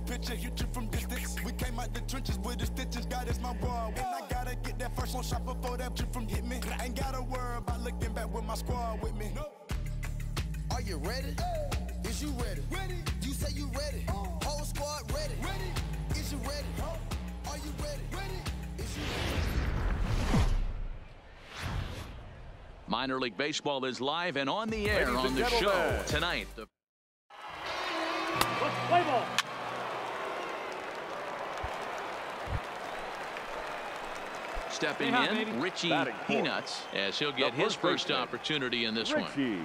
picture, hit you from distance. We came out the trenches with the stitches. God is my boy. When I gotta get that first one shot before that trip from hit me. I ain't gotta worry about looking back with my squad with me. Are you ready? Is you ready? Ready. You say you ready. Whole squad ready. Ready. Is you ready? Are you ready? Ready. Is you ready? Minor League Baseball is live and on the air on the show tonight. Play ball. Stepping in, Richie Peanuts, as he'll get his first opportunity in this one. Richie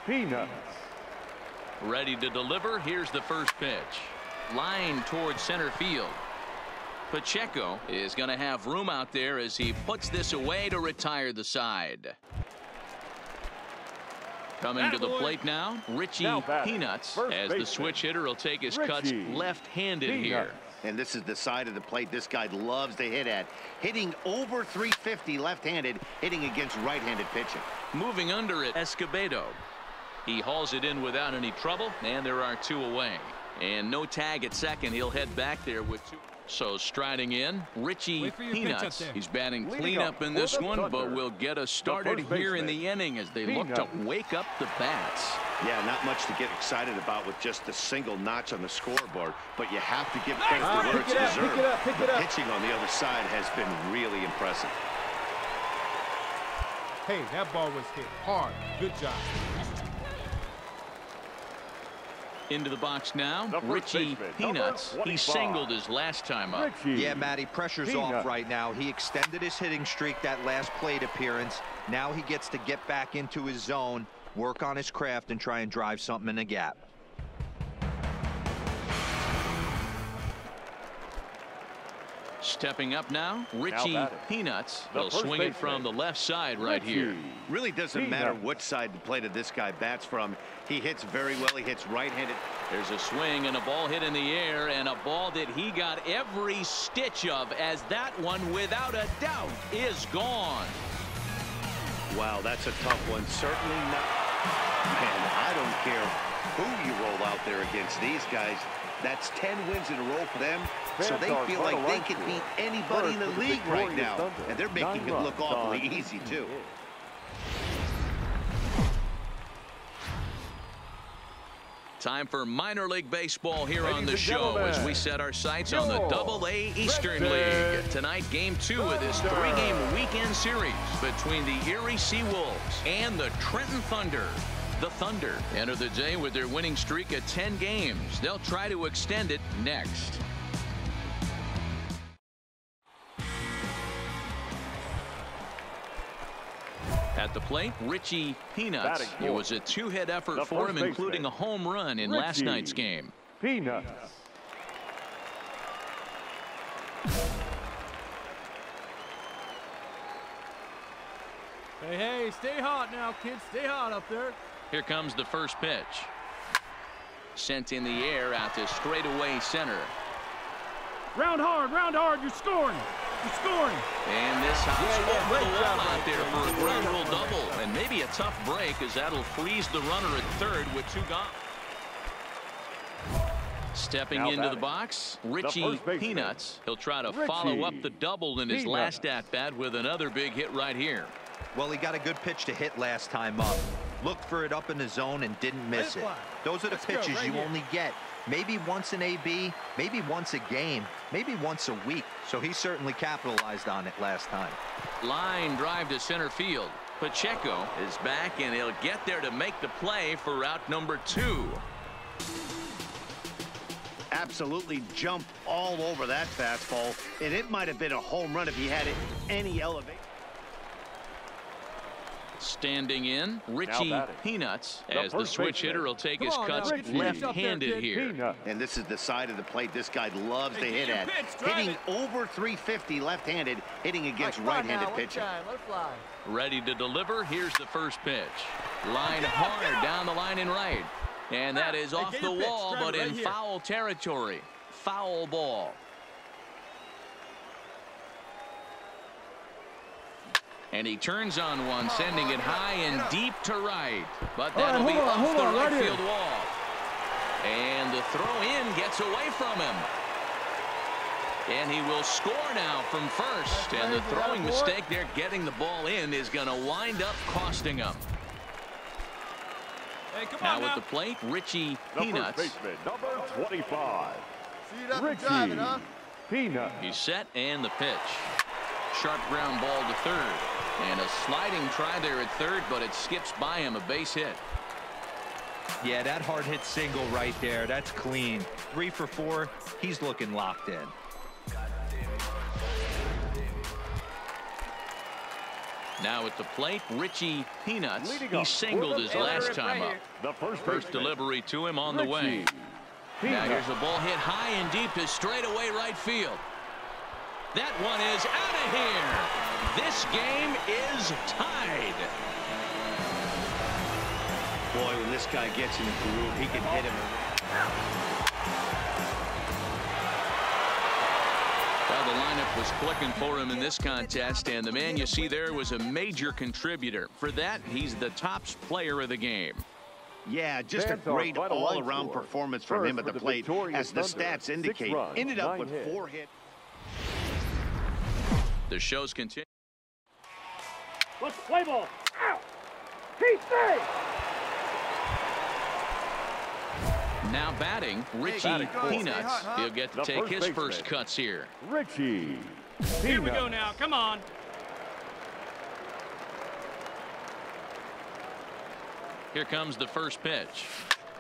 Peanuts. Ready to deliver. Here's the first pitch. Line towards center field. Pacheco is going to have room out there as he puts this away to retire the side. Coming to the plate now, Richie Peanuts, as the switch hitter will take his cuts left-handed here. And this is the side of the plate this guy loves to hit at. Hitting over 350 left-handed, hitting against right-handed pitching. Moving under it, Escobedo. He hauls it in without any trouble, and there are two away. And no tag at second. He'll head back there with two. So striding in, Richie Peanuts. He's batting cleanup in this one, but will get us started here in the inning as they look to wake up the bats. Yeah, not much to get excited about with just a single notch on the scoreboard, but you have to give credit to where it's deserved. The pitching on the other side has been really impressive. Hey, that ball was hit hard. Good job. Into the box now, Richie Peanuts. He singled his last time up. Yeah, Matty, pressure's off right now. He extended his hitting streak that last plate appearance. Now he gets to get back into his zone, work on his craft, and try and drive something in the gap. Stepping up now, Richie Peanuts. He'll swing it from the left side right here. Really doesn't matter which side the plate of this guy bats from. He hits very well. He hits right-handed. There's a swing and a ball hit in the air, and a ball that he got every stitch of, as that one, without a doubt, is gone. Wow, that's a tough one. Certainly not. Man, I don't care who you roll out there against these guys. That's 10 wins in a row for them, so they feel like they can beat anybody in the league right now, and they're making it look awfully easy, too. Time for minor league baseball here on the show as we set our sights on the Double-A Eastern League. Tonight, Game 2 of this 3-game weekend series between the Erie Seawolves and the Trenton Thunder. The Thunder enter the day with their winning streak at 10 games. They'll try to extend it next. At the plate, Richie Peanuts. It was a two-hit effort for him, including a home run in last night's game. Peanuts. Hey, stay hot now, kids. Stay hot up there. Here comes the first pitch. Sent in the air out to straightaway center. Round hard, you're scoring. You're scoring. And this hops over the wall out there for a ground rule double. And maybe a tough break, as that'll freeze the runner at third with two gone. Stepping into the box, Richie Peanuts. He'll try to follow up the double in his last at-bat with another big hit right here. Well, he got a good pitch to hit last time up. Looked for it up in the zone and didn't miss it. Those are the pitches you only get maybe once in AB, maybe once a game, maybe once a week. So he certainly capitalized on it last time. Line drive to center field. Pacheco is back, and he'll get there to make the play for route number 2. Absolutely jumped all over that fastball, and it might have been a home run if he had it any elevation. Standing in, Richie Peanuts, as the switch hitter will take his cuts left-handed here. And this is the side of the plate this guy loves to hit at. Hitting over 350 left-handed, hitting against right-handed pitching. Ready to deliver. Here's the first pitch. Line hard down the line and right. And that is off the wall, but in foul territory. Foul ball. And he turns on one, sending it high and deep to right. But that'll be off the right field wall. And the throw in gets away from him. And he will score now from first. And the throwing mistake there getting the ball in is going to wind up costing him. Hey, come now on with now. the plate, Richie The Peanuts. first baseman, number 25. Richie Peanuts. He's set and the pitch. Sharp ground ball to third. And a sliding try there at third, but it skips by him, a base hit. Yeah, that hard hit single right there. That's clean. 3 for 4. He's looking locked in. Now at the plate, Richie Peanuts. Leading He up singled for the his third last time up. The first First baseman, delivery to him on the way. Richie Now Peanuts. here's a ball hit high and deep to straightaway right field. That one is out of here. This game is tied. Boy, when this guy gets in the groove, he can hit him. Well, the lineup was clicking for him in this contest, and the man you see there was a major contributor. For that, he's the top player of the game. Yeah, just a Fans are great vital line all-around score. performance from First him at for the the plate, victorious as the Thunder. stats 6 indicate. runs, Ended up 9 with hits. 4 hits. The show's continue. Let's play ball. Out. Keep safe. Now batting, Richie Batting fourth. Peanuts. He'll get to The take first his baseman. first cuts here. Richie Here we go Peanuts. now. Come on. Here comes the first pitch.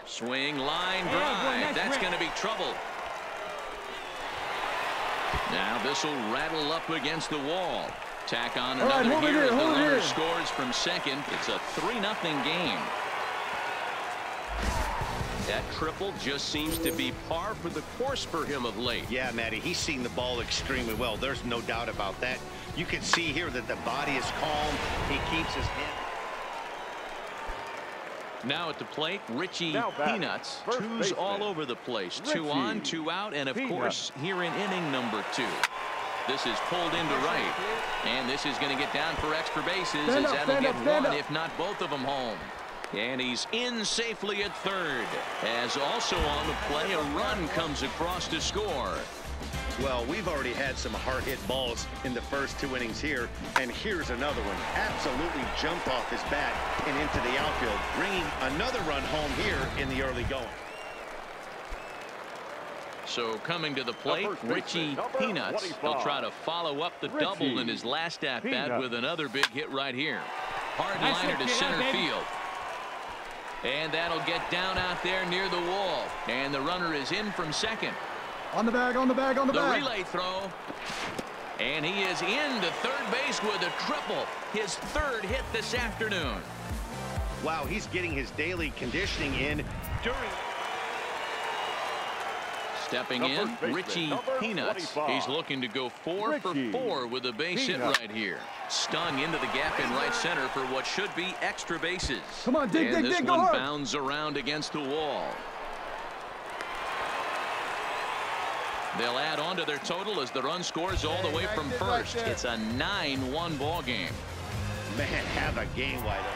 Swing, line, Yeah, drive. boy, nice That's rip. going to be trouble. Now this will rattle up against the wall. Tack on All right, another hold it here here, as the hold it runner here. scores from second. It's a 3-0 game. That triple just seems to be par for the course for him of late. Yeah, Matty, he's seen the ball extremely well. There's no doubt about that. You can see here that the body is calm. He keeps his head. Now at the plate, Richie Now batting, Peanuts. first Twos baseman, all over the place. Richie 2 on, 2 out, and of Peanuts. course here in inning number 2. This is pulled into right, and this is going to get down for extra bases Stand as up, that'll stand get up, stand one, up. if not both of them, home. And he's in safely at third, as also on the play a run comes across to score. Well, we've already had some hard-hit balls in the first 2 innings here, and here's another one. Absolutely jumped off his bat and into the outfield, bringing another run home here in the early going. So coming to the plate, first baseman, Richie number Peanuts. 25. He'll try to follow up the Richie double in his last at-bat Peanuts. with another big hit right here. Hard Nice liner hit, to kid. center Baby. field. And that'll get down out there near the wall. And the runner is in from second. On the bag, on the bag, on the The bag. relay throw. And he is into third base with a triple. His 3rd hit this afternoon. Wow, he's getting his daily conditioning in during... Stepping The in, first baseman, Richie number Peanuts. 25. He's looking to go 4 Richie for 4 with a base Peanuts. hit right here. Stung into the gap in right center for what should be extra bases. Come on, dig, and dig, this dig, go one hard. bounds around against the wall. They'll add on to their total as the run scores all the way from first. It's a 9-1 ball game. Man, have a game wide open.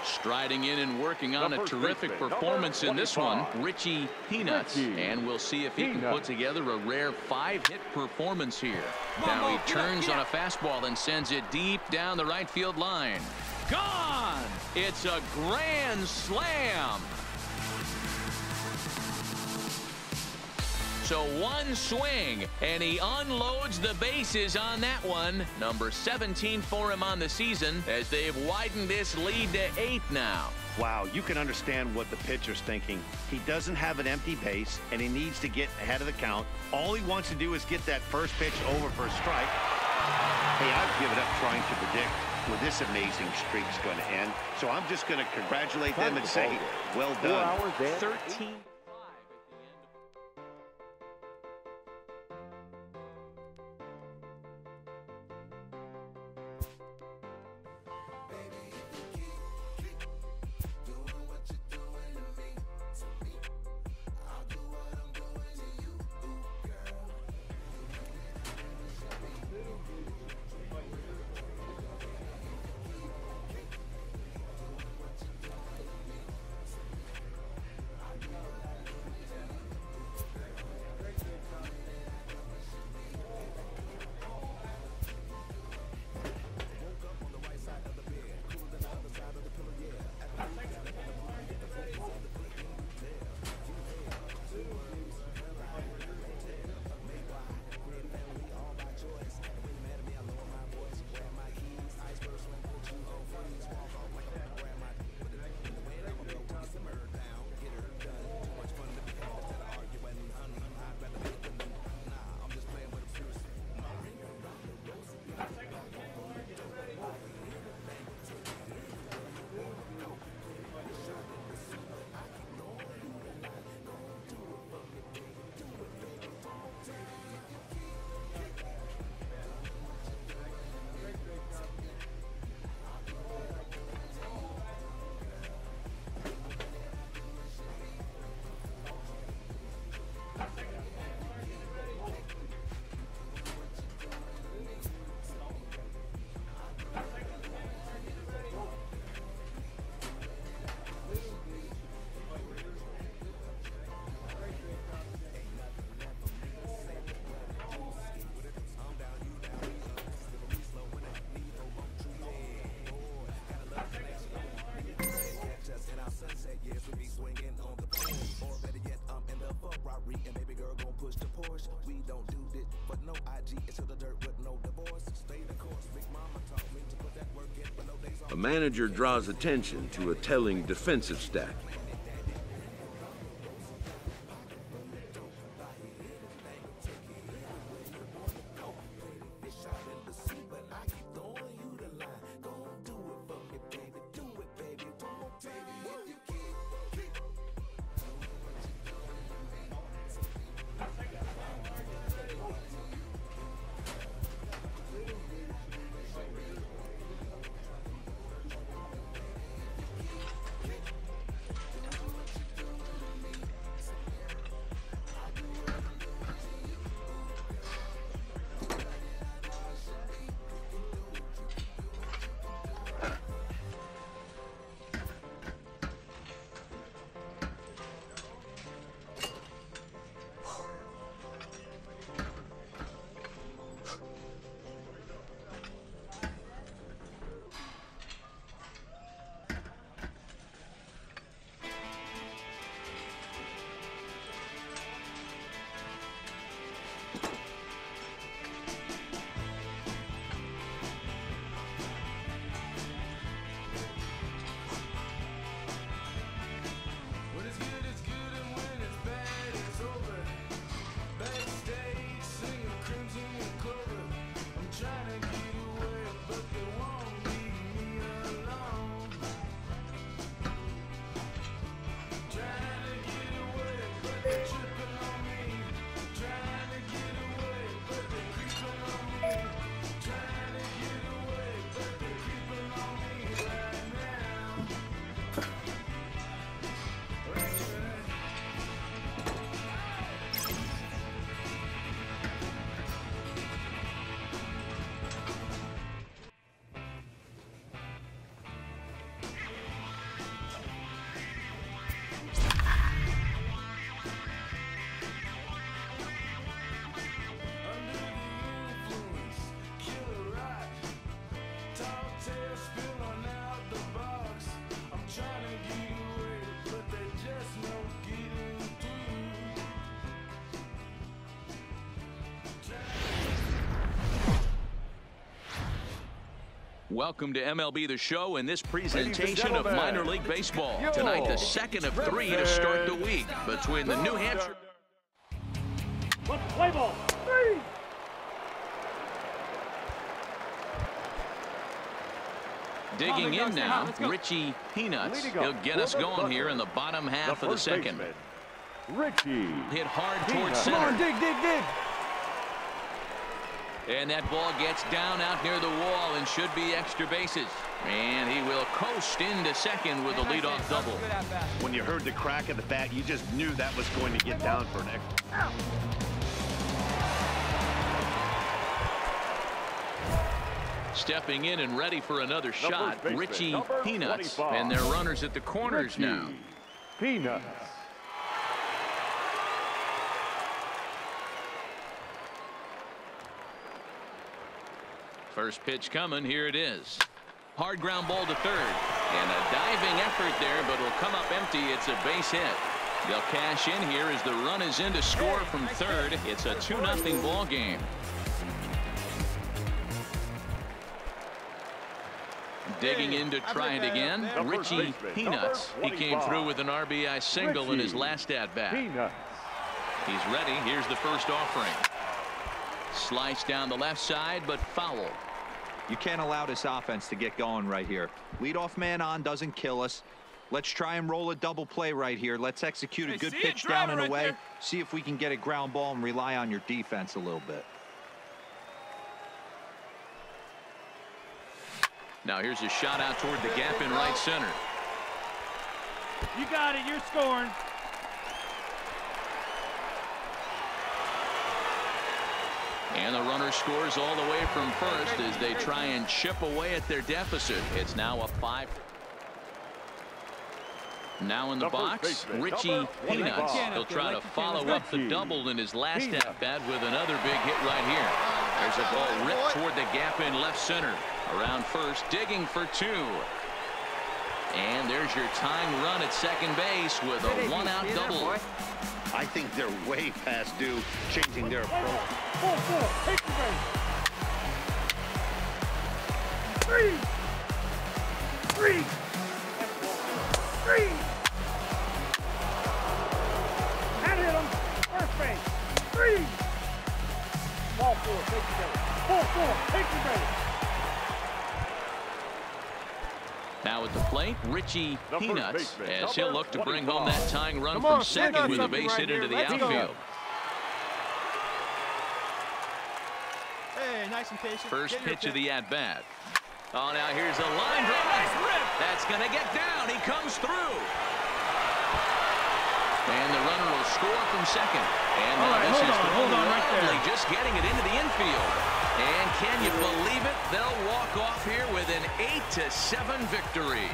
Striding in and working on The a first terrific baseman, performance in this one, 25. Richie Peanuts. Richie And we'll see if he can Peanuts. put together a rare 5-hit performance here. Come on, Now he ball, get up, turns get on a up. fastball and sends it deep down the right field line. Gone! It's a grand slam. So one swing, and he unloads the bases on that one. Number 17 for him on the season as they've widened this lead to 8 now. Wow, you can understand what the pitcher's thinking. He doesn't have an empty base, and he needs to get ahead of the count. All he wants to do is get that first pitch over for a strike. Hey, I've given up trying to predict where this amazing streak's going to end. So I'm just going to congratulate them and say, well 4 done. hours and 13. A manager draws attention to a telling defensive stat. Welcome to MLB The Show and this presentation of minor league baseball. Tonight, the second of three to start the week between the New Hampshire. Play ball. 3. Digging in now, Richie Peanuts. He'll get us going here in the bottom half of the second. Richie. Hit hard towards center. Come on, dig. And that ball gets down out near the wall and should be extra bases. And he will coast into second with a leadoff double. When you heard the crack of the bat, you just knew that was going to get down for an extra. Stepping in and ready for another shot, Richie Peanuts. And they're runners at the corners now. Peanuts. First pitch coming. Here it is. Hard ground ball to third. And a diving effort there, but it'll come up empty. It's a base hit. They'll cash in here as the run is in to score from third. It's a 2-0 ball game. Digging in to try it again, Richie Peanuts. He came through with an RBI single in his last at-bat. He's ready. Here's the first offering. Slice down the left side, but foul. You can't allow this offense to get going right here. Leadoff man on doesn't kill us. Let's try and roll a double play right here. Let's execute a good pitch down and away. See if we can get a ground ball and rely on your defense a little bit. Now here's a shot out toward the gap in right center. You got it. You're scoring. And the runner scores all the way from first as they try and chip away at their deficit. It's now a 5. Now in the box, Richie Peanuts. He'll try to follow up the double in his last at-bat with another big hit right here. There's a ball ripped toward the gap in left center. Around first, digging for 2. And there's your tying run at second base with a 1-out double. I think they're way past due changing their approach. 4-4. Take the base. 3. Three. Three. That hit him. First base. Three. Ball 4. Take your base. Ball 4. Take your base. Now at the plate, Richie Peanuts, as he'll look to bring home that tying run Come on, from second with a base hit into the outfield. Hey, nice and patient. First pitch of the at-bat. Oh, now here's a line drive. That's going to get down. He comes through. And the runner will score from second. And now this is hold on right there. Just getting it into the infield. And can you believe it? They'll walk off here with an 8-7 victory.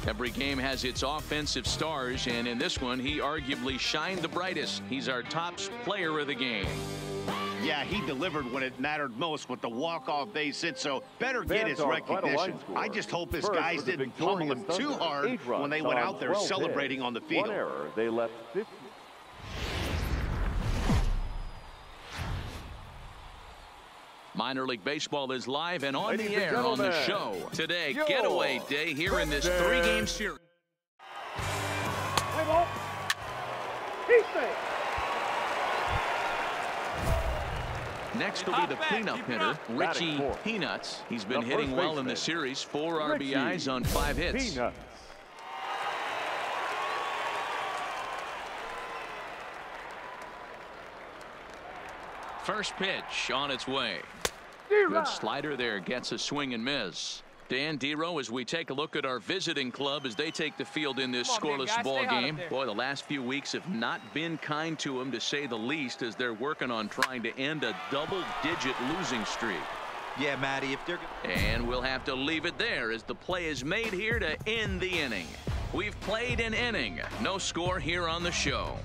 Every game has its offensive stars, and in this one, he arguably shined the brightest. He's our top player of the game. Yeah, he delivered when it mattered most with the walk-off base hit, so better get his recognition. I just hope his guys didn't pummel him too hard when they went out there celebrating on the field. One error. They left 50. Minor League Baseball is live and on the air on the show. Today, getaway day here in this 3-game series. Play ball. He's safe. Next will be the cleanup hitter, Richie Peanuts. He's been hitting well in the series, 4 RBIs on 5 hits. Peanuts. First pitch on its way. Good slider there, gets a swing and miss. Dan Dero, as we take a look at our visiting club as they take the field in this scoreless ball game. Boy, the last few weeks have not been kind to them, to say the least, as they're working on trying to end a double-digit losing streak. Yeah, Matty, if they're... And we'll have to leave it there as the play is made here to end the inning. We've played an inning. No score here on the show.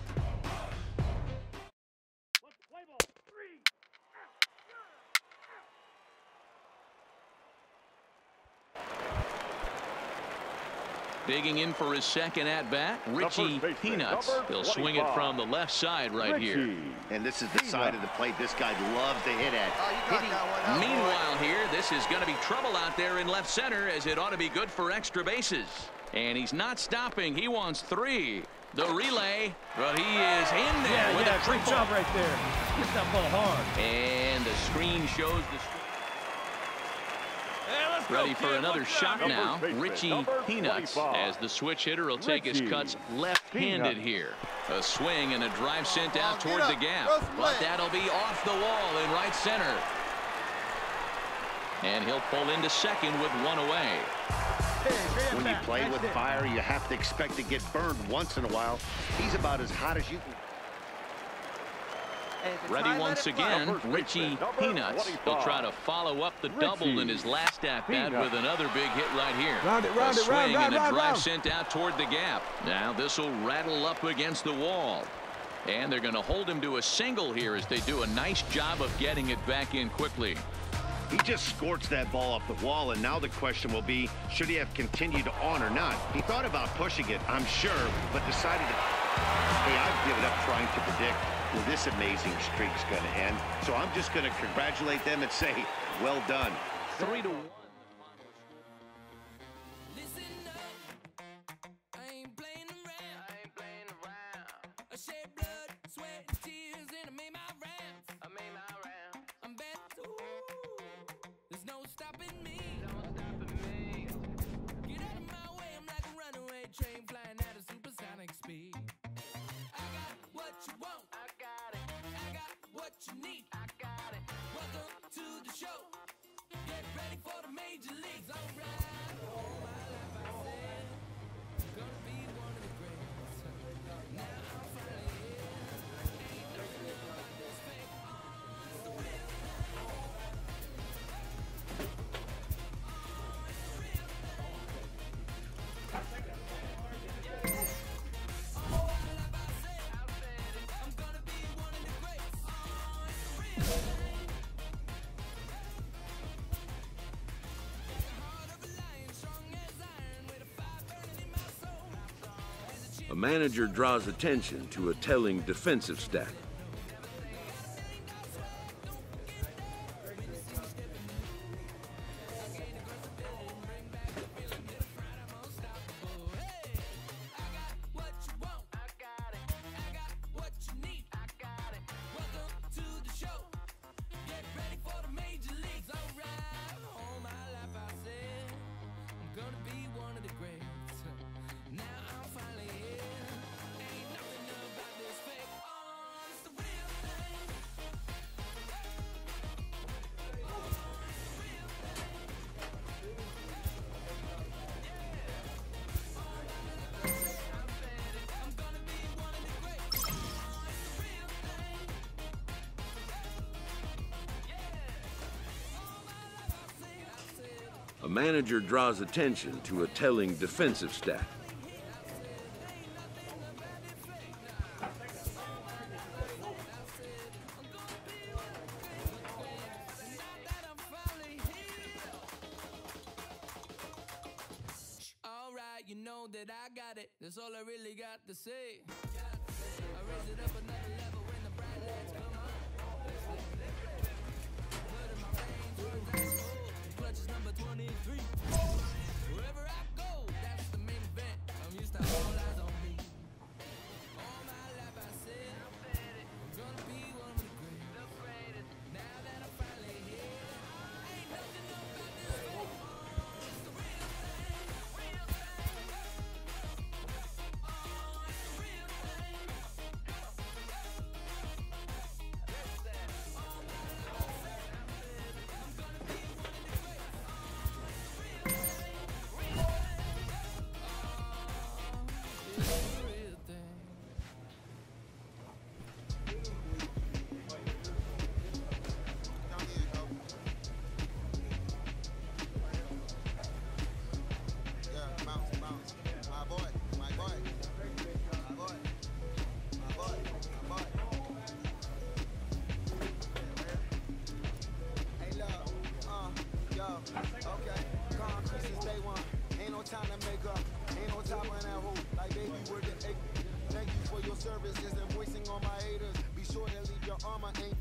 Digging in for his second at-bat, Richie Peanuts. He'll swing it from the left side right here. And this is the side of the plate this guy loves to hit at. Meanwhile here, this is going to be trouble out there in left center, as it ought to be good for extra bases. And he's not stopping. He wants 3. The relay, but he is in there with a great job right there. Hit that ball hard. And the screen shows the... Ready for another shot now, Richie Peanuts, as the switch hitter will take his cuts left-handed here. A swing and a drive sent out toward the gap, but that'll be off the wall in right center. And he'll pull into second with 1 away. When you play with fire, you have to expect to get burned once in a while. He's about as hot as you can. Ready once again, Richie Peanuts. He'll try to follow up the double in his last at-bat with another big hit right here. A swing and a drive sent out toward the gap. Now this will rattle up against the wall. And they're going to hold him to a single here as they do a nice job of getting it back in quickly. He just scorched that ball off the wall, and now the question will be, should he have continued on or not? He thought about pushing it, I'm sure, but decided to... Hey, I've given up trying to predict where this amazing streak's going to end. So I'm just going to congratulate them and say, well done. 3-1. What you need, I got it. Welcome to the show. Get ready for the manager draws attention to a telling defensive stat. A manager draws attention to a telling defensive stat. All right, you know that I got it. That's all I really got to say. I raise it up another level when the bright lights come on. Blood in my veins runs ice cold. Clutch is number 23. Wherever I go, that's the main event. I'm used to all eyes on me. All my life I said I'm gonna be one of the greatest. Now that I'm finally here, ain't nothing about this world. It's the real thing, real thing. Oh, it's the real thing. All my life I said I'm gonna be one of the greatest. Oh, it's the real thing, real thing. Oh, it's the real thing. Yeah, bounce, bounce. My boy, my boy. My boy. My boy, my boy. Hey, love, yo, okay. Concrete since day one. Ain't no time to make up. Ain't no time on that hoe. Like baby, we're the eight. Thank you for your services and voicing on my haters. Be sure to leave your armor ain't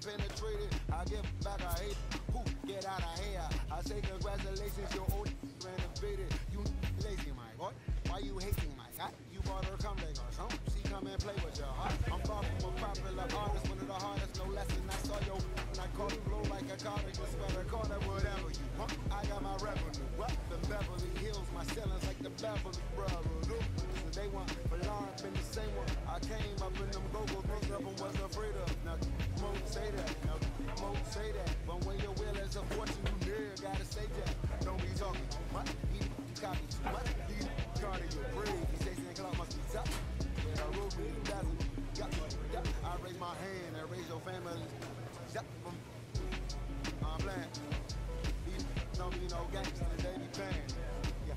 penetrated. I give back, I hate. Who get out of here? I say congratulations, your old renovated. You lazy, my boy. Why you hating, my guy? You bought her come like us, huh? She come and play with your heart. I'm far from a popular artist, one of the hardest, no lesson. I saw yo, and I caught it blow like a cardigan, sweater, call it whatever you want. I got my revenue, what? The Beverly Hills, my ceilings like the Beverly Brothers. So they want, but Lauren been the same one. I came up in them go-go, most of them was afraid of. Now, won't say that, now, won't say that. But when your will is a fortune, you never gotta say that. Don't be talking too much, you copy too much. You guard your brain, you say St. Cloud must be tough. Yeah, I wrote me the dozen. I raise my hand and raise your family. I'm playing. Don't be no gangster, they be paying. Yeah,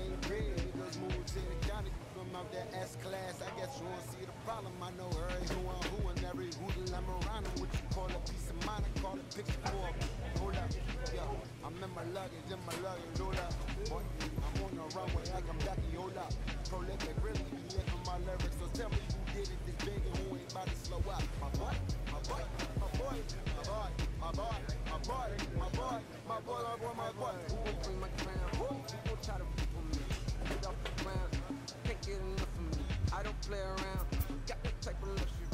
ain't big, niggas move to the county. From out that S-class, I guess you won't see the problem. I know her, who and every hoodoo I'm around. What you call a piece of mind, I call it picture for. Hold up, yo, I'm in my luggage, hold up. Boy, I'm on the runway like I'm Becky, hold up. Prolific, really be living my lyrics. So tell me who did it this big and who ain't about to slow up. My boy, my boy, my boy, my boy, my boy, my boy, my boy, my boy, my boy, my boy. Who will bring my crown? People try to rip on me. Get off the ground, can't get enough of me. I don't play around, got that type of luxury.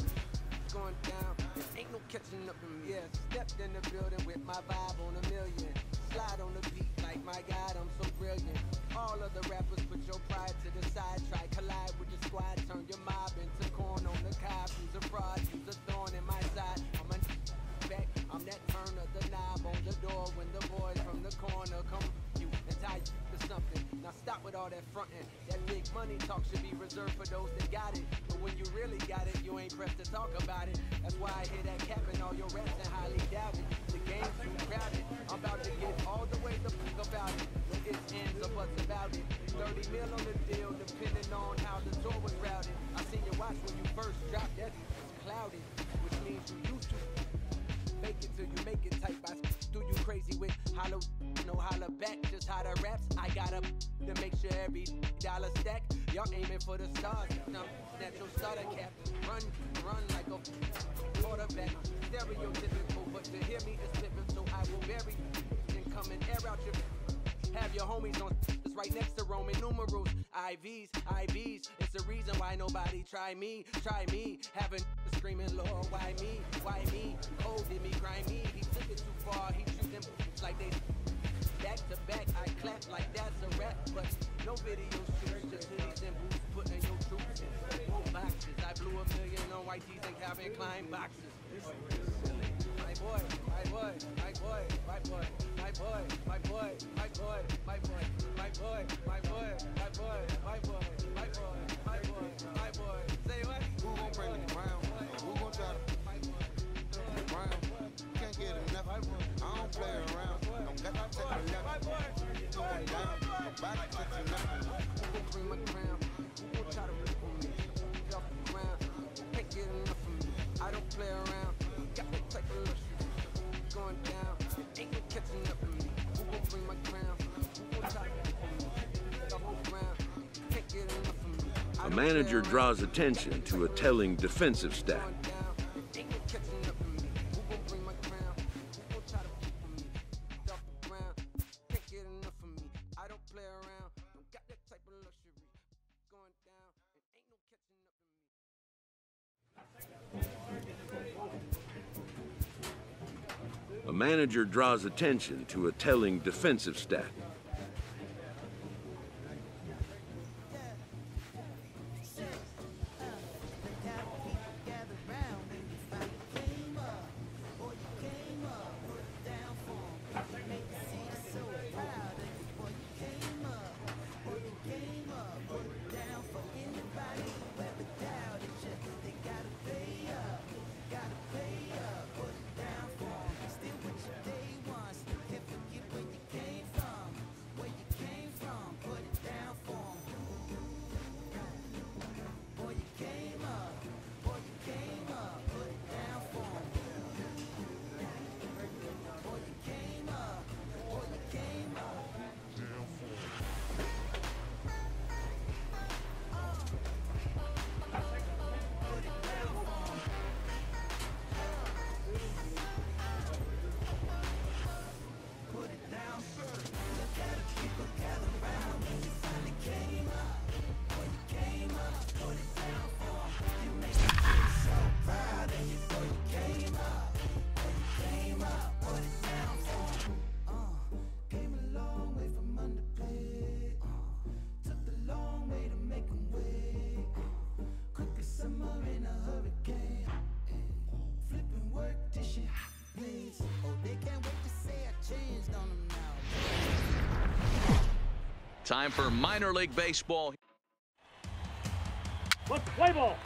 Going down, ain't no catching up in me. Yeah, stepped in the building with my vibe on a million. Slide on the beat like my God, I'm so brilliant. All of the rappers put your pride to the side. Try collide with the squad, turn your mob into corn on the cob. Who's a fraud, who's a thorn in my side. I'm a back, I'm that turn of the knob on the door when the boys from the corner come you and tie you to something. Now stop with all that fronting. That big money talk should be reserved for those that got it. But when you really got it, you ain't pressed to talk about it. That's why I hear that cap and all your raps and highly doubt it. The game's too crowded. I'm about to get all the way the fuck about it. With its ends or what's about it. 30 mil on the deal, depending on how the tour was routed. I seen your watch when you first dropped that, it's clouded, which means you used to. fake it till you make it type. I do you crazy with hollow, no holla back, just how the raps. I got up to make sure every dollar stack. Y'all aiming for the stars, now natural starter cap. Run like a quarterback. Stereotypical, but to hear me is flipping, so I will bury and come and air out your. Have your homies on it's right next to Roman numerals. IVs. It's the reason why nobody try me. Having screaming, Lord, why me? Cold did me, grimy. He took it too far. He treat them like they back to back. I clap like that's a rap, but no video shoots. Just hoodies and boots, putting your troops in more boxes. I blew $1 million on white tees and Calvin Klein boxes. My boy. Say what? Who gon' bring him around? Who gon' try to around? Can't get enough. I don't play around. Don't got to take a left. Going down. Back to nothing. Who gon' bring my crown? Who gon' try to rip on me? Drop the ground. Can't get enough of me. I don't play around. Got that type of luxury. Going down. Ain't no catching up with me. Who gon' bring my crown? Who gon' try to rip on me? The whole ground. Can't get enough of me. A manager draws attention to a telling defensive stat. A manager draws attention to a telling defensive stat. Time for minor league baseball. Let's play ball.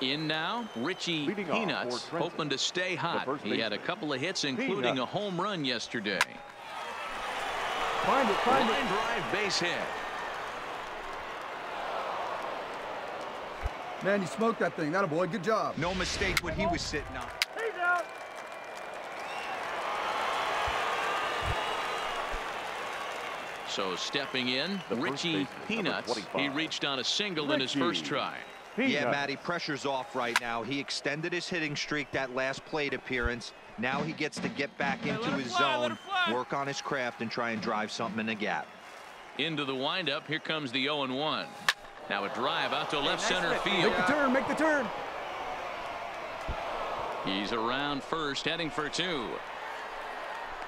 In now, Richie Peanuts, hoping to stay hot. He had a couple of hits, including a home run yesterday. Find it. Line drive, base hit. Man, you smoked that thing. That a boy. Good job. No mistake what he was sitting on. He's out. So stepping in, Richie Peanuts. He reached on a single in his first try. Yeah, Matty, pressure's off right now. He extended his hitting streak that last plate appearance. Now he gets to get back into his zone, work on his craft, and try and drive something in the gap. Into the windup, here comes the 0-1. Now a drive out to left center field. Make the turn. He's around first, heading for two.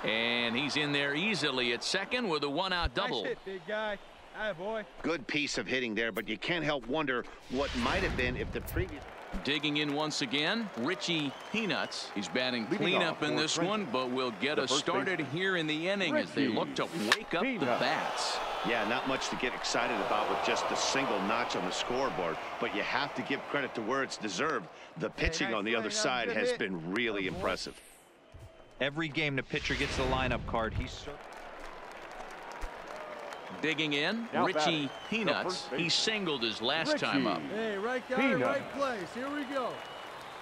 And he's in there easily at second with a one-out double. Nice hit, big guy. Atta boy. Good piece of hitting there, but you can't help wonder what might have been if the previous. Digging in once again, Richie Peanuts. He's batting cleanup in this one, but will get us started here in the inning as they look to wake up the bats. Yeah, not much to get excited about with just a single notch on the scoreboard, but you have to give credit to where it's deserved. The pitching on the other side has been really impressive. Every game the pitcher gets the lineup card. Digging in, Now Richie batting, Peanuts. He singled his last time up. Hey, right guy, Peanuts. right place. Here we go.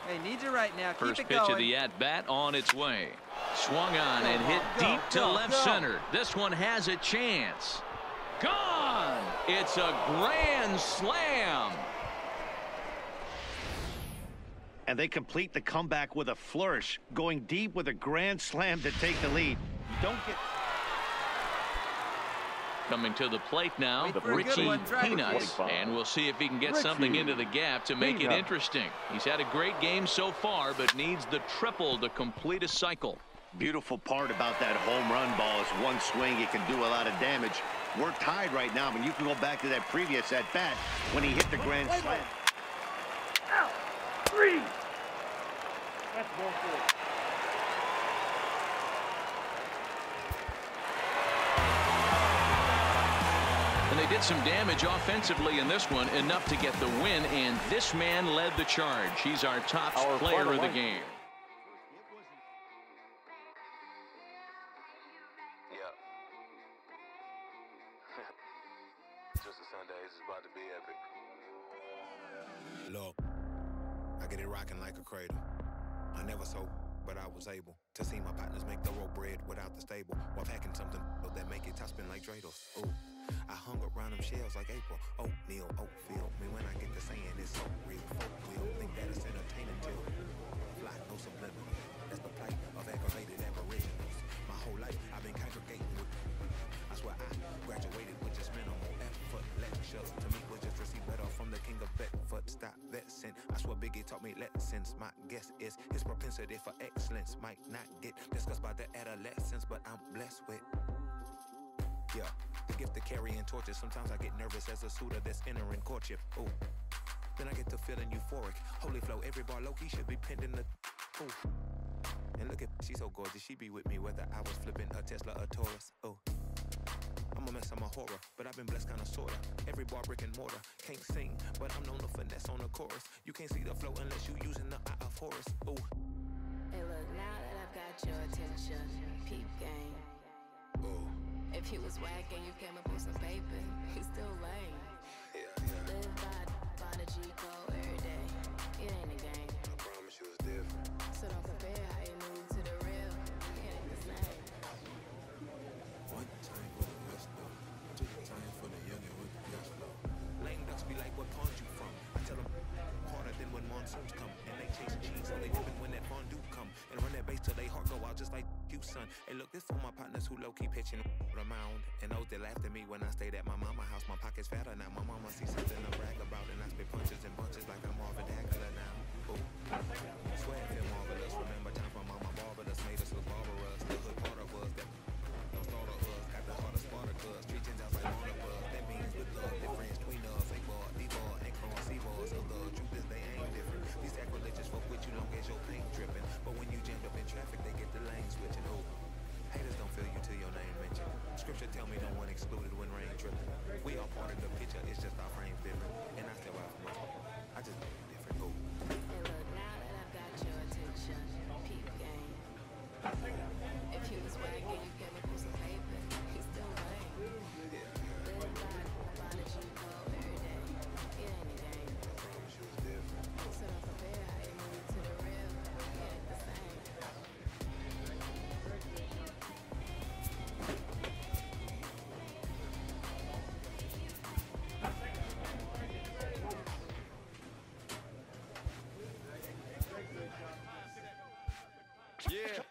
Hey, need you right now. First Keep it pitch going. of the at-bat on its way. Swung on and hit deep to left center. This one has a chance. Gone! It's a grand slam. And they complete the comeback with a flourish, going deep with a grand slam to take the lead. You don't get... Coming to the plate now, Wait for a good Richie one, Peanuts. And we'll see if he can get something into the gap to make it interesting. He's had a great game so far, but needs the triple to complete a cycle. Beautiful part about that home run ball is one swing, it can do a lot of damage. We're tied right now, but you can go back to that previous at-bat when he hit the grand slam. Out. 3. That's ball 4. And they did some damage offensively in this one, enough to get the win, and this man led the charge. He's our top player of the game. Yeah. Just a Sunday, it's about to be epic. Look, I get it rocking like a cradle. I never sold, but I was able to see my partners make the road bread without the stable, while packing something that make it top spin like dreidels. Ooh, I hung around them shells like April. Oatmeal, oatfield. Me when I get to saying it's so real. Folk will think that it's entertaining till fly, no subliminal. That's the plight of aggravated aboriginals. My whole life I've been congregating with. I swear I graduated with just minimal effort. Lectures to me was just receive better from the king of Bedford. Stop vexing. I swear Biggie taught me lessons. My guess is his propensity for excellence might not get discussed by the adolescents, but I'm blessed with. Yeah, the gift of carrying torches. Sometimes I get nervous as a suitor that's entering courtship. Ooh, then I get to feeling euphoric. Holy flow, every bar low-key should be pinned in the... Ooh, and look at, she's so gorgeous. She be with me whether I was flipping a Tesla or Taurus. Ooh, I'm a mess, I'm a horror, but I've been blessed kinda sorta. Every bar brick and mortar, can't sing, but I'm known to finesse on the chorus. You can't see the flow unless you using the eye of Horus. Ooh. Hey look, now that I've got your attention, peep game. Ooh. If he was whack and you came up with some paper, he's still lame. Live by the G code every day. It ain't a game. I promise you it's different. So don't compare how you move to the real. It ain't the same. One time for the rest though. Two time for the youngin' with the gas flow. Lame ducks be like, what pond you from? I tell them harder than when monsoons come. And they chase cheese, so they dippin' when that fondue come. And run that bass till they heart go out just like you, son. Hey look, this for my partners who low-key pitching the mound. And those that laughed at me when I stayed at my mama house. My pocket's fatter now. My mama sees something to brag about. And I spit punches and bunches like I'm Marvin Hagler now. Ooh, swear it feel marvelous. Remember time for mama barbarous. Made us look barbarous. The hood part of us that don't start of us. Got the heart of Spartacus. Street gens out like Barnabas. That means with love. Difference between us. They bar, D-bar, and cross C-bars. Of the truth is they ain't different. These sacrilegious folk with you long as your paint dripping. But when you jammed up in traffic, they get the lane switching. Ooh, haters don't feel you till your name mentioned. Scripture tell me no one excluded when rain dripping. We all part of the picture, it's just our frames different. And I still have much. I just different. Ooh. Hey look, now that I've got your attention, peep game. If he was whack and you came up with some paper, he's still lame. Live by the G code every day. It ain't a game. I promise you it's different. So don't compare how you move to the real. It ain't the same. Yeah,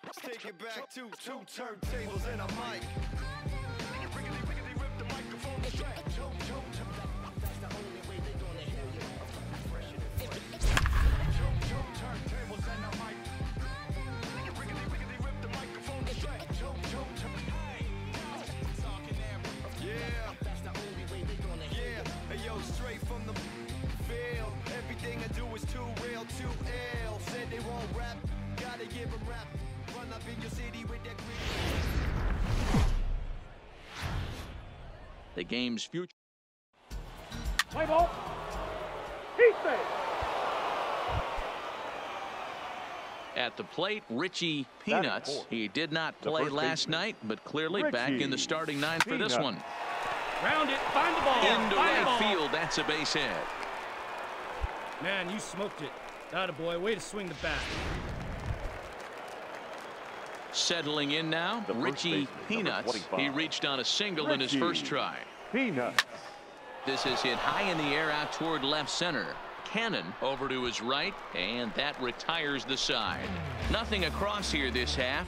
let's take it back to two turntables and a mic. Rip the microphone strap. That's the only way they gonna hear you. Turntables and a mic. Rip the microphone strap. Yeah, that's the only way they gonna hear you. Hey yo, straight from the field. Everything I do is too real, too ill. Said they won't rap. Gotta give them rap. Run up in your city with that green. The game's future. Play ball. Heat base. At the plate, Richie Peanuts. He did not play last night, but clearly back in the starting nine for this one. Round it, find the ball. Into right field, that's a base hit. Man, you smoked it. Attaboy, way to swing the bat. Settling in now, Richie Peanuts. He reached on a single in his first try. Peanuts. This is hit high in the air out toward left center. Cannon over to his right, and that retires the side. Nothing across here this half.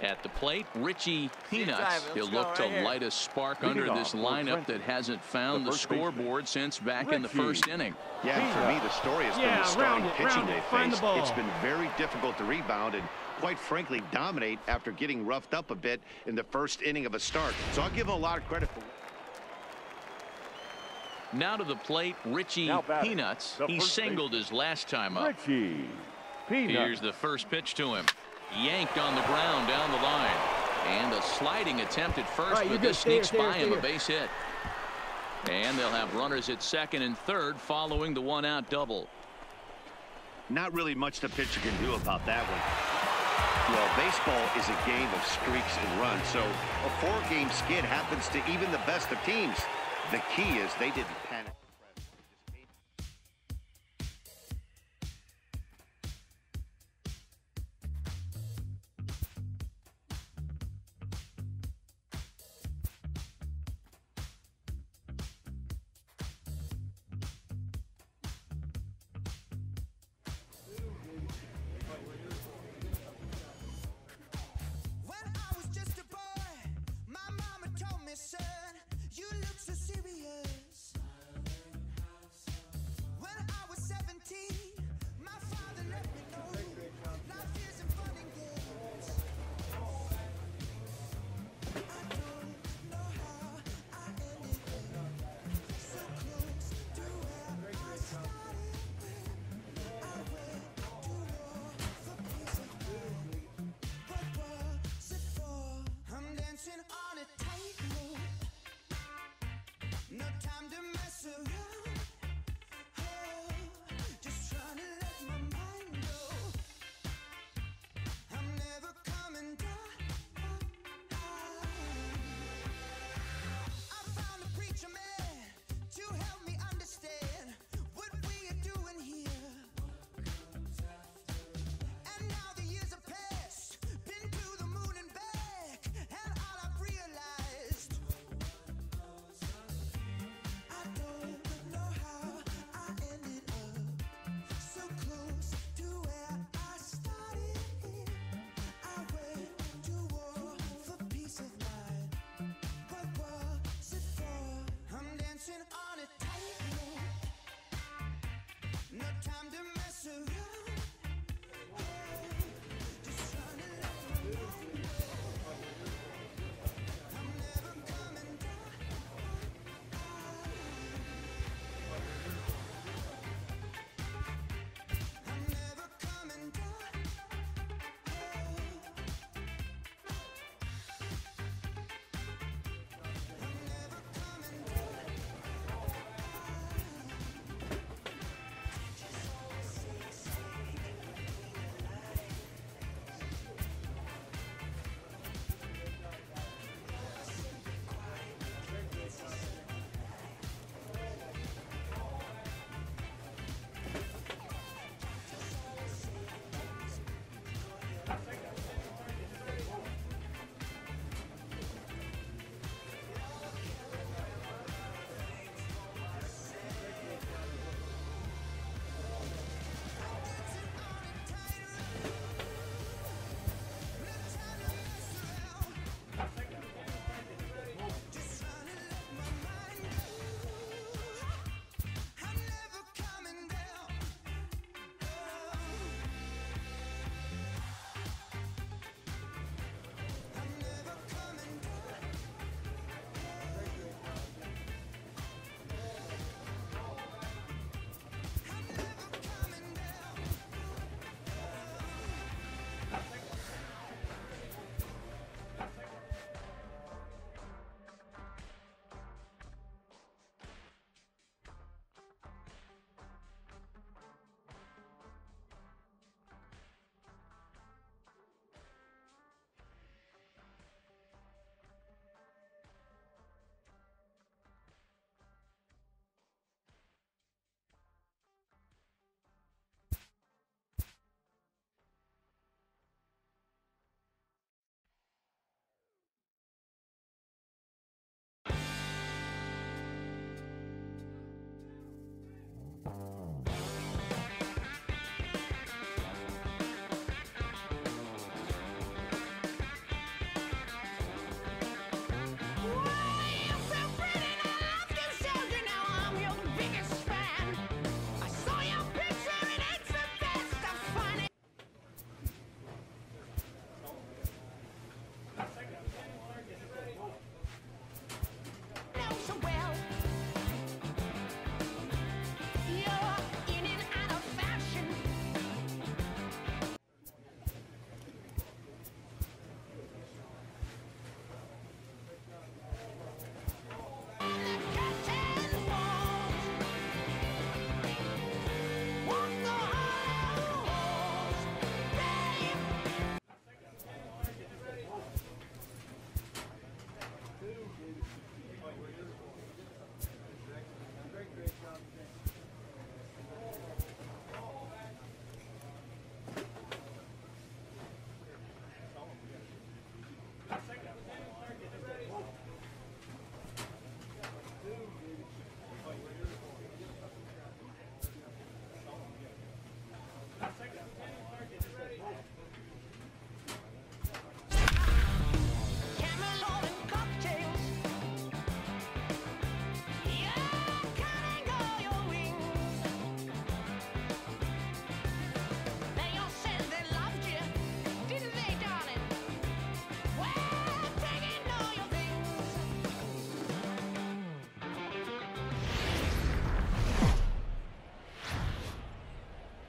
At the plate, Richie Peanuts. He'll look to light a spark under this lineup that hasn't found the scoreboard since back in the first inning. Yeah, and for me, the story has been the starting pitching they faced. It's been very difficult to rebound and, quite frankly, dominate after getting roughed up a bit in the first inning of a start. So I'll give them a lot of credit for. Now to the plate, Richie Peanuts. He singled his last time up. Richie Peanuts. Here's the first pitch to him. Yanked on the ground down the line. And a sliding attempt at first, but this sneaks by him, a base hit. And they'll have runners at second and third following the one-out double. Not really much the pitcher can do about that one. Well, baseball is a game of streaks and runs, so a 4-game skid happens to even the best of teams. The key is they didn't panic. Son, you look so serious.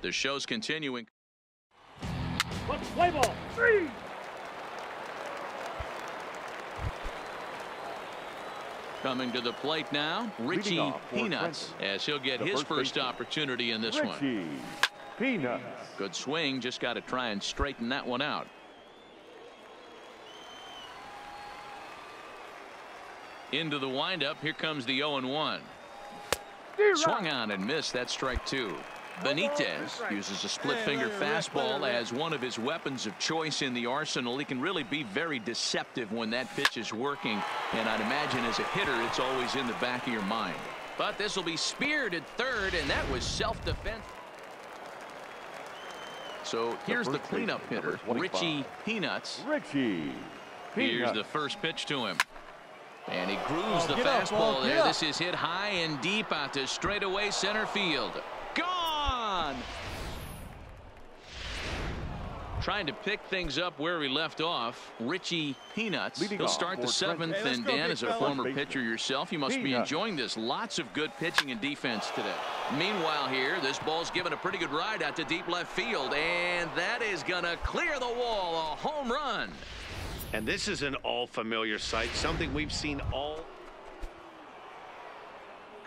The show's continuing. Let's play ball. 3. Coming to the plate now, Richie Peanuts, as he'll get his first opportunity in this one. Peanuts. Good swing, just got to try and straighten that one out. Into the windup, here comes the 0-1. Swung on and missed. That strike 2. Benitez uses a split finger fastball as one of his weapons of choice in the arsenal. He can really be very deceptive when that pitch is working, and I'd imagine as a hitter it's always in the back of your mind. But this will be speared at third, and that was self-defense. So here's the cleanup hitter, Richie Peanuts. Here's the first pitch to him. And he grooves the fastball there. This is hit high and deep out to straightaway center field. Gone! Trying to pick things up where we left off, Richie Peanuts. He'll start the 7th, and Dan, as a former pitcher yourself, you must be enjoying this. Lots of good pitching and defense today. Meanwhile here, this ball's given a pretty good ride out to deep left field, and that is going to clear the wall. A home run. And this is an all-familiar sight, something we've seen all.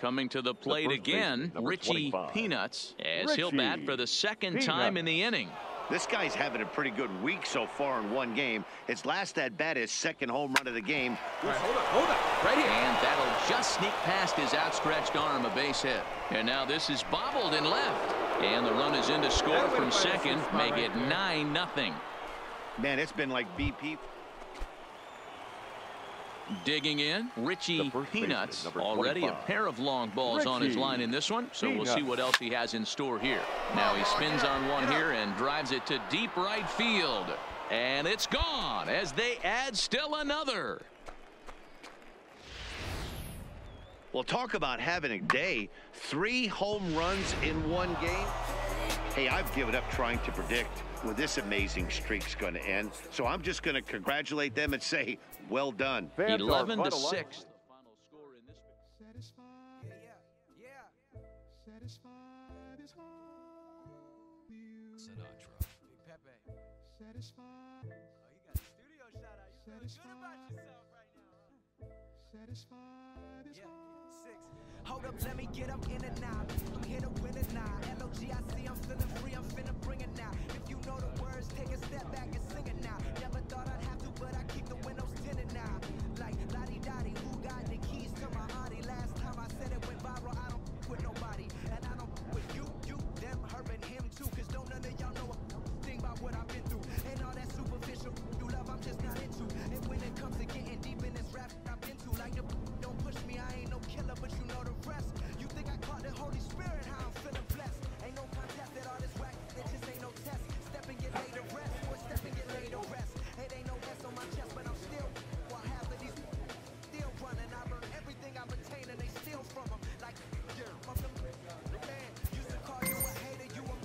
Coming to the plate again, Richie Peanuts, as he'll bat for the second time in the inning. This guy's having a pretty good week so far in one game. His last at-bat is second home run of the game. Right, hold up, right here. And that'll just sneak past his outstretched arm, a base hit. And now this is bobbled and left. And the run is in to score from second, make it 9-0. Man, it's been like BP. Digging in, Richie Peanuts. Already a pair of long balls on his line in this one, so we'll see what else he has in store here. Now he spins on one here and drives it to deep right field. And it's gone as they add still another. Well, talk about having a day. 3 home runs in one game. Hey, I've given up trying to predict where this amazing streak's going to end. So I'm just going to congratulate them and say, well done. 11-6. The final score in this. Satisfied is Sinatra. Pepe. Satisfied. Oh, you got a studio shout out. You feeling good about yourself right now, huh? Satisfied is 6. Hold up, let me get up in and out. I'm here to win it now. L-O-G-I-C, I'm feeling free, I'm finna bring it now. If you know the words, take a step back and sing it now. Never thought I'd have to, but I keep the windows tinted now. Like la-di-da-di, who got the keys to my Audi? Last time I said it went viral, I don't with nobody. And I don't with you, them, her, and him too. Cause don't none of y'all know a thing about what I've been through. And all that superficial you love, I'm just not into. And when it comes to getting deep in this rap I've been to, like the don't push me, I ain't no killer, but you know the rest. You think I caught the Holy Spirit, how I'm feeling blessed. Ain't no contest at all this whack, it just ain't no test. Step and get laid to rest, or step and get laid to rest. It ain't no S on my chest, but I'm still, while half of these still running. I learned everything I've attained and they steal from them. Like, from the man, used to call you a hater, you a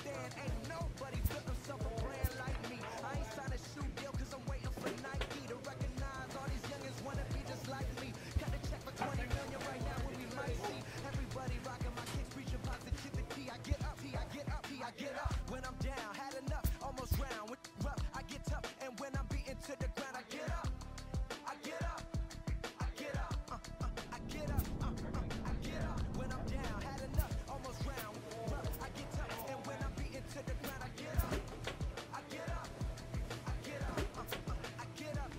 stand. Ain't nobody built himself a brand like me. I ain't signed a shoe deal cause I'm waiting for Nike to recognize all these youngins wanna be just like me. Got a check for 20 million right now when we might see everybody rocking my kicks, preaching positivity. I get up, I get up, I get up. When I'm down, had enough, almost round. With rough, I get tough, and when I'm beaten to the ground, I get up, I get up, I get up, I get up, I get up. When I'm down, had enough, almost round. Rough, I get tough, and when I'm beaten to the ground, I get up, I get up, I get up, I get up,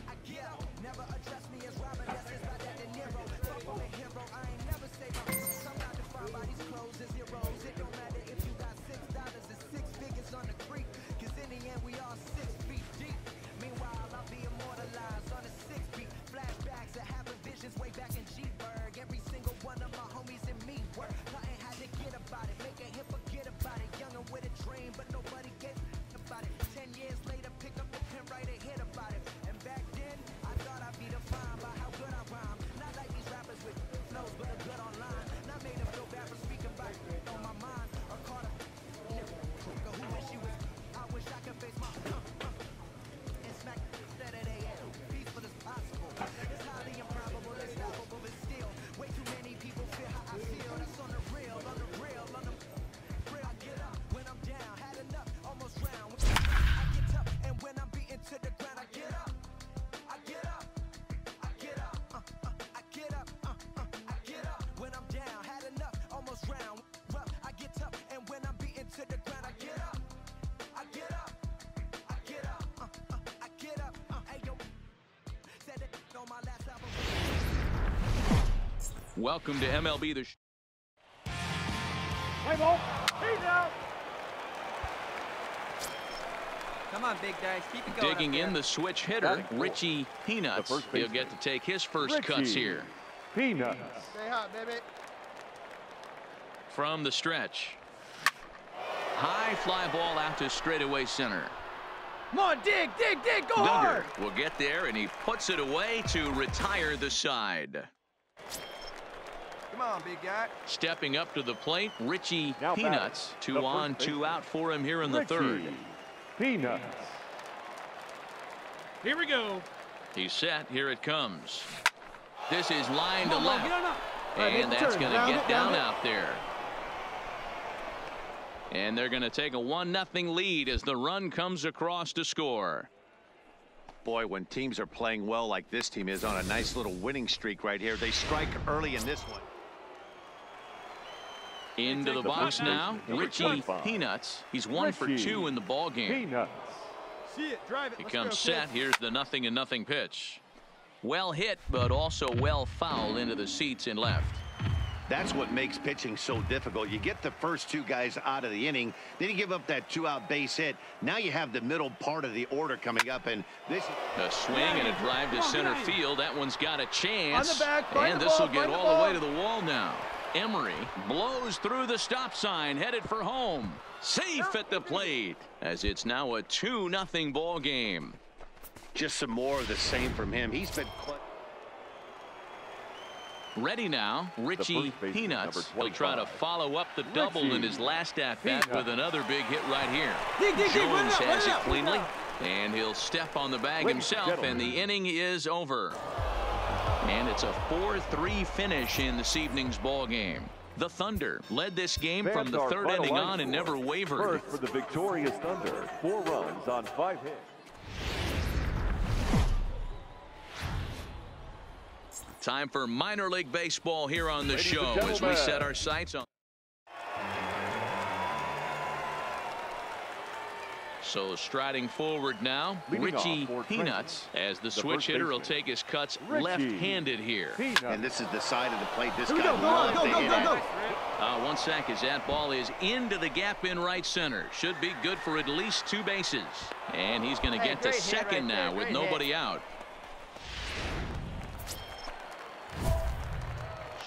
I get up. Never address me as Robin, that's just like that De Niro. Fuck on a hero, I ain't never say my I'm not defined by these clothes as heroes. It don't matter if you got $6 and 6 figures on the creek, cause in the end we all 6 feet deep. Meanwhile, Welcome to MLB The Show. Play ball. He's out. Come on, big guys. Keep it going. Digging in the switch hitter, Richie Peanuts. He'll get to take his first cuts here. Peanuts. Stay hot, baby. From the stretch. High fly ball out to straightaway center. Come on, dig, go Duggar hard. will get there, and he puts it away to retire the side. Come on, big guy. Stepping up to the plate, Richie Now Peanuts. batting, 2 on, 2 out for him here in the third. Peanuts. Here we go. He's set. Here it comes. This is line to Come on, left. get on up. And that's going to Down get it, down down it. out there. And they're going to take a 1-0 lead as the run comes across to score. Boy, when teams are playing well like this team is on a nice little winning streak right here, they strike early in this one. Into the box now, Richie Peanuts. He's 1 for 2 in the ball game. Peanuts. See it. Drive it. He Let's comes go, set. kids. Here's the 0-0 pitch. Well hit, but also well fouled into the seats in left. That's what makes pitching so difficult. You get the first 2 guys out of the inning, then you give up that 2-out base hit. Now you have the middle part of the order coming up, and this A swing and a drive to center field. That one's got a chance. On the back, find And the this will ball, get find the all the way ball. to the wall now. Emery blows through the stop sign, headed for home. Safe at the plate, as it's now a 2-0 ball game. just some more of the same from him. He's been ready now, Richie Peanuts. He'll try to follow up the double in his last at-bat with another big hit right here. Jones has it cleanly, and he'll step on the bag himself, and the inning is over. And it's a 4-3 finish in this evening's ball game. The Thunder led this game from the third inning on and never wavered. First for the victorious Thunder, 4 runs on 5 hits. Time for minor league baseball here on the show as we set our sights on. So striding forward now, Richie Peanuts, as the switch hitter will take his cuts left-handed here. And this is the side of the plate this guy loves to hit at. 1 sec as that ball is into the gap in right center. Should be good for at least 2 bases. And he's going to get to second now with nobody out.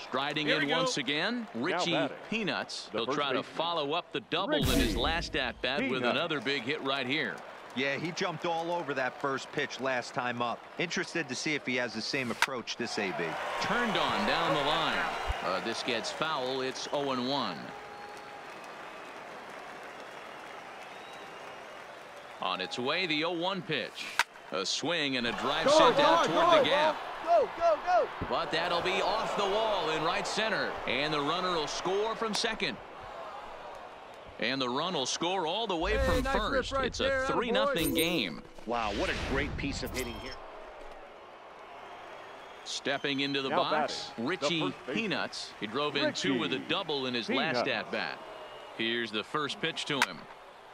Striding in once again, Richie Peanuts. He'll try to follow up the double in his last at-bat with another big hit right here. Yeah, he jumped all over that first pitch last time up. Interested to see if he has the same approach this AB. Turned on down the line. This gets foul. It's 0-1. On its way, the 0-1 pitch. A swing and a drive sent out toward the gap. Go, go, go. But that'll be off the wall in right center. And the runner will score from second. And the run will score all the way from first. It's a 3-0 game. Wow, what a great piece of hitting here. Stepping into the box, Richie Peanuts. He drove in 2 with a double in his last at-bat. Here's the first pitch to him.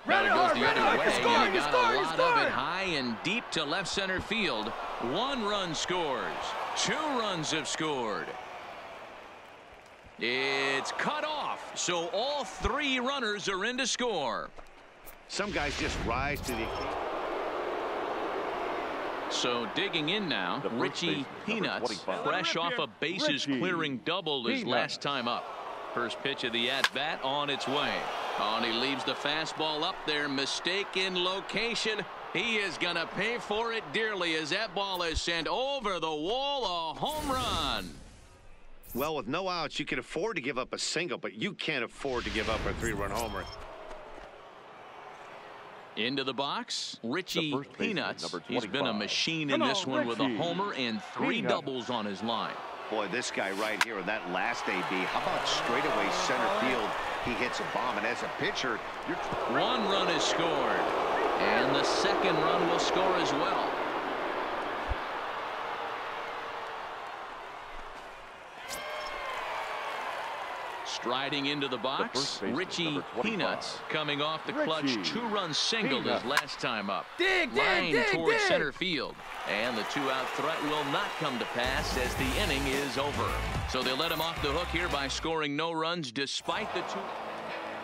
Now he goes the other way, and he got a lot of it high and deep to left center field. 1 run scores. 2 runs have scored. It's cut off, so all 3 runners are in to score. Some guys just rise to the occasion. So digging in now, Richie Peanuts, fresh off a bases-clearing double his last time up. First pitch of the at-bat on its way. And he leaves the fastball up there. Mistaken location. He is going to pay for it dearly as that ball is sent over the wall. A home run. Well, with no outs, you can afford to give up a single, but you can't afford to give up a 3-run homer. Into the box, Richie Peanuts. He's been a machine in this one with a homer and 3 doubles on his line. Boy, this guy right here in that last AB, how about straightaway center field? He hits a bomb, and as a pitcher, 1 run is scored, and the second run will score as well. Striding into the box, Richie Peanuts coming off the clutch two-run single his last time up. Line towards center field. And the two-out threat will not come to pass as the inning is over. So they let him off the hook here by scoring no runs despite the two.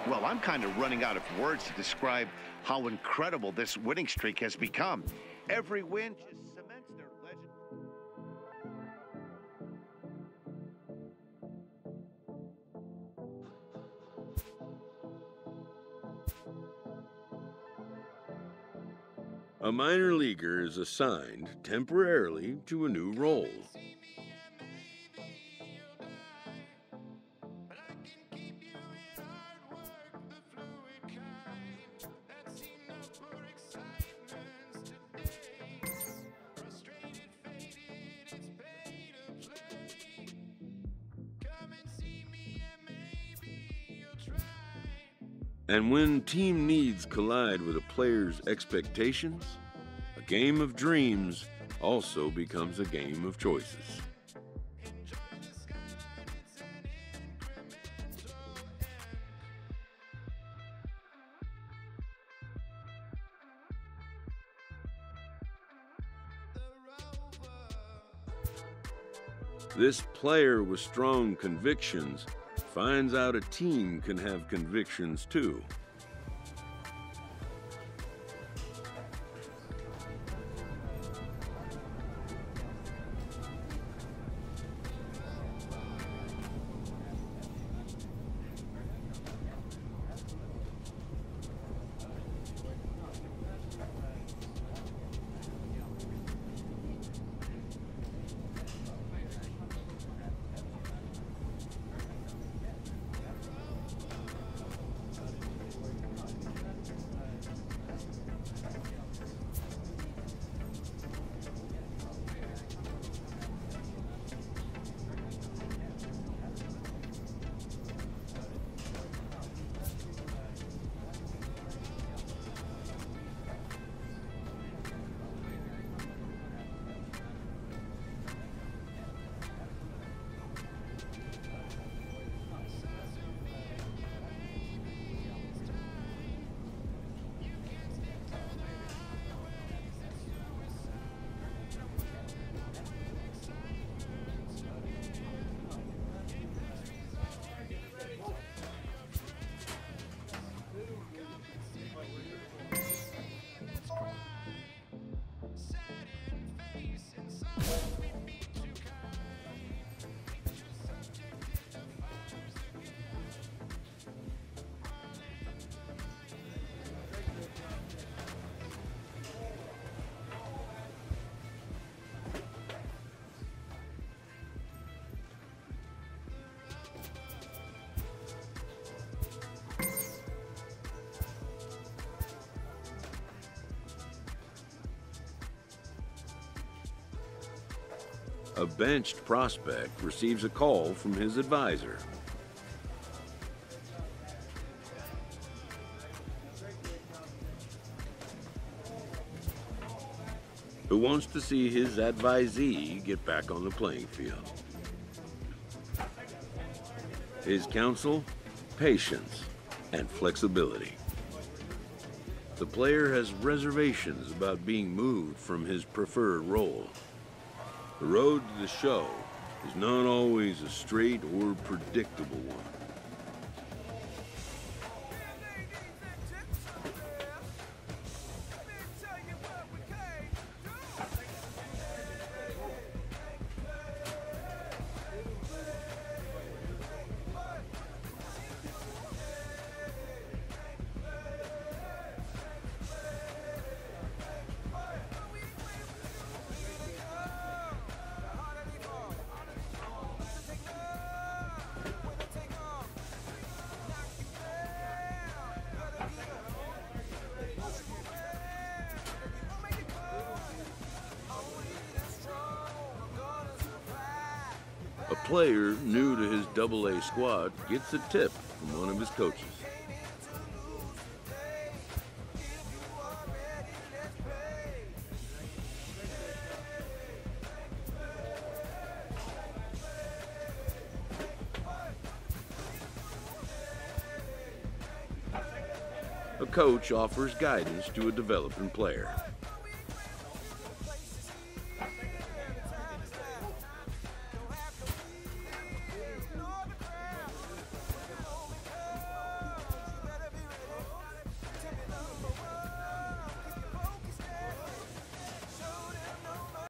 Well, I'm kind of running out of words to describe how incredible this winning streak has become. Every win just cements their legend. A minor leaguer is assigned temporarily to a new role. And when team needs collide with a player's expectations, a game of dreams also becomes a game of choices. This player with strong convictions finds out a team can have convictions too. A benched prospect receives a call from his advisor. Who wants to see his advisee get back on the playing field. His counsel, patience, and flexibility. The player has reservations about being moved from his preferred role. The road to the show is not always a straight or predictable one. A player new to his AA squad gets a tip from one of his coaches. coach offers guidance to a developing player.